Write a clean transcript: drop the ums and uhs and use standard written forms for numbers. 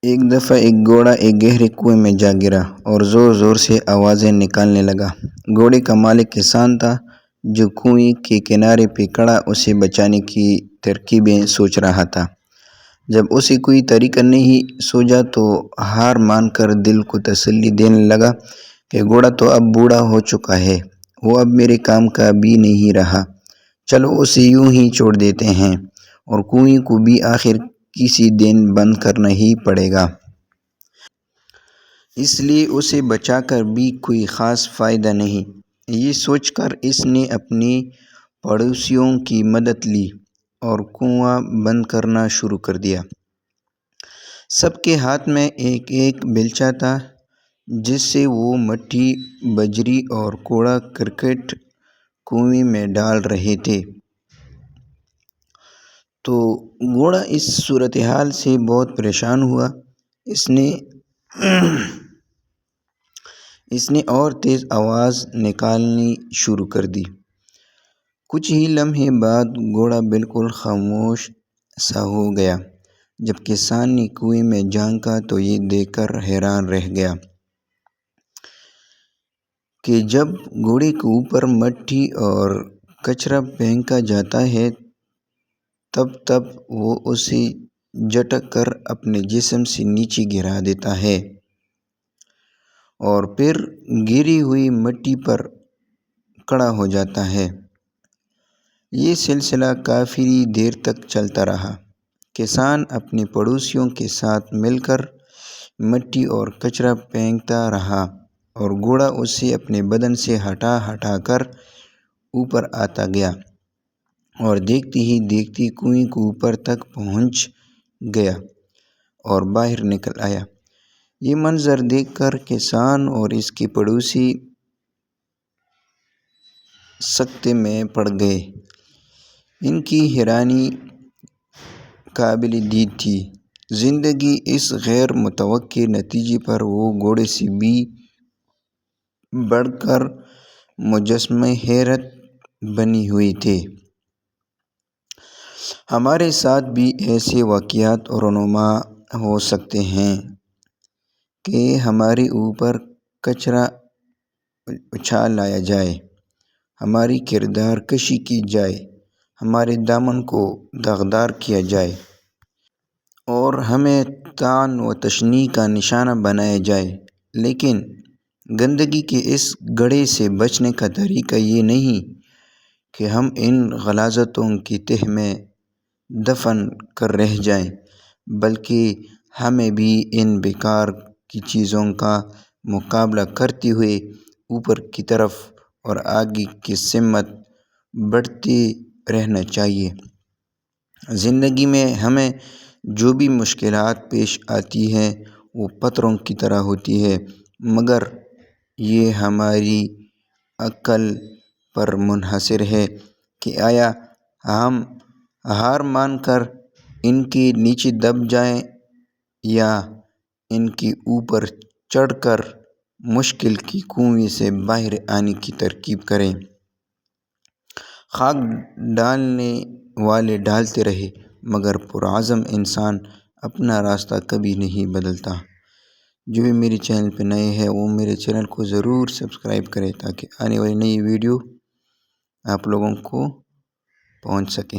ایک دفعہ ایک گھوڑا ایک گہرے کنویں میں جا گرا اور زور زور سے آوازیں نکالنے لگا۔ گھوڑے کا مالک کسان تھا جو کنویں کے کنارے پہ کھڑا اسے بچانے کی ترکیبیں سوچ رہا تھا۔ جب اسے کوئی طریقہ نہیں سوجا تو ہار مان کر دل کو تسلی دینے لگا کہ گھوڑا تو اب بوڑھا ہو چکا ہے، وہ اب میرے کام کا بھی نہیں رہا، چلو اسے یوں ہی چھوڑ دیتے ہیں اور کنویں کو بھی آخر کسی دن بند کرنا ہی پڑے گا۔ اس لیے اسے بچا کر بھی کوئی خاص فائدہ نہیں۔ یہ سوچ کر اس نے اپنے پڑوسیوں کی مدد لی اور کنواں بند کرنا شروع کر دیا۔ سب کے ہاتھ میں ایک ایک بیلچہ تھا جس سے وہ مٹی، بجری اور کوڑا کرکٹ کنویں میں ڈال رہے تھے۔ تو گھوڑا اس صورتحال سے بہت پریشان ہوا۔ اس نے اور تیز آواز نکالنی شروع کر دی۔ کچھ ہی لمحے بعد گھوڑا بالکل خاموش سا ہو گیا۔ جب کسان نے کنویں میں جھانکا تو یہ دیکھ کر حیران رہ گیا کہ جب گھوڑے کے اوپر مٹی اور کچرا پھینکا جاتا ہے تب وہ اسے جھٹک کر اپنے جسم سے نیچے گرا دیتا ہے اور پھر گری ہوئی مٹی پر کھڑا ہو جاتا ہے۔ یہ سلسلہ کافی دیر تک چلتا رہا۔ کسان اپنے پڑوسیوں کے ساتھ مل کر مٹی اور کچرا پھینکتا رہا اور گھوڑا اسے اپنے بدن سے ہٹا ہٹا کر اوپر آتا گیا اور دیکھتے ہی دیکھتے کنویں کے اوپر تک پہنچ گیا اور باہر نکل آیا۔ یہ منظر دیکھ کر کسان اور اس کے پڑوسی سکتے میں پڑ گئے۔ ان کی حیرانی قابل دید تھی۔ زندگی اس غیر متوقع نتیجے پر وہ گھوڑے سے بھی بڑھ کر مجسمہ حیرت بنے ہوئے تھے۔ ہمارے ساتھ بھی ایسے واقعات رونما ہو سکتے ہیں کہ ہمارے اوپر کچرا اچھال لایا جائے، ہماری کردار کشی کی جائے، ہمارے دامن کو داغدار کیا جائے اور ہمیں طعن و تشنیع کا نشانہ بنایا جائے، لیکن گندگی کے اس گڑھے سے بچنے کا طریقہ یہ نہیں کہ ہم ان غلاظتوں کی تہہ میں دفن کر رہ جائیں، بلکہ ہمیں بھی ان بیکار کی چیزوں کا مقابلہ کرتے ہوئے اوپر کی طرف اور آگے کی سمت بڑھتے رہنا چاہیے۔ زندگی میں ہمیں جو بھی مشکلات پیش آتی ہیں وہ پتھروں کی طرح ہوتی ہیں، مگر یہ ہماری عقل پر منحصر ہے کہ آیا ہم ہار مان کر ان کے نیچے دب جائیں یا ان کے اوپر چڑھ کر مشکل کی کنویں سے باہر آنے کی ترکیب کریں۔ خاک ڈالنے والے ڈالتے رہے مگر پرعزم انسان اپنا راستہ کبھی نہیں بدلتا۔ جو بھی میرے چینل پہ نئے ہیں وہ میرے چینل کو ضرور سبسکرائب کریں تاکہ آنے والی نئی ویڈیو آپ لوگوں کو پہنچ سکے۔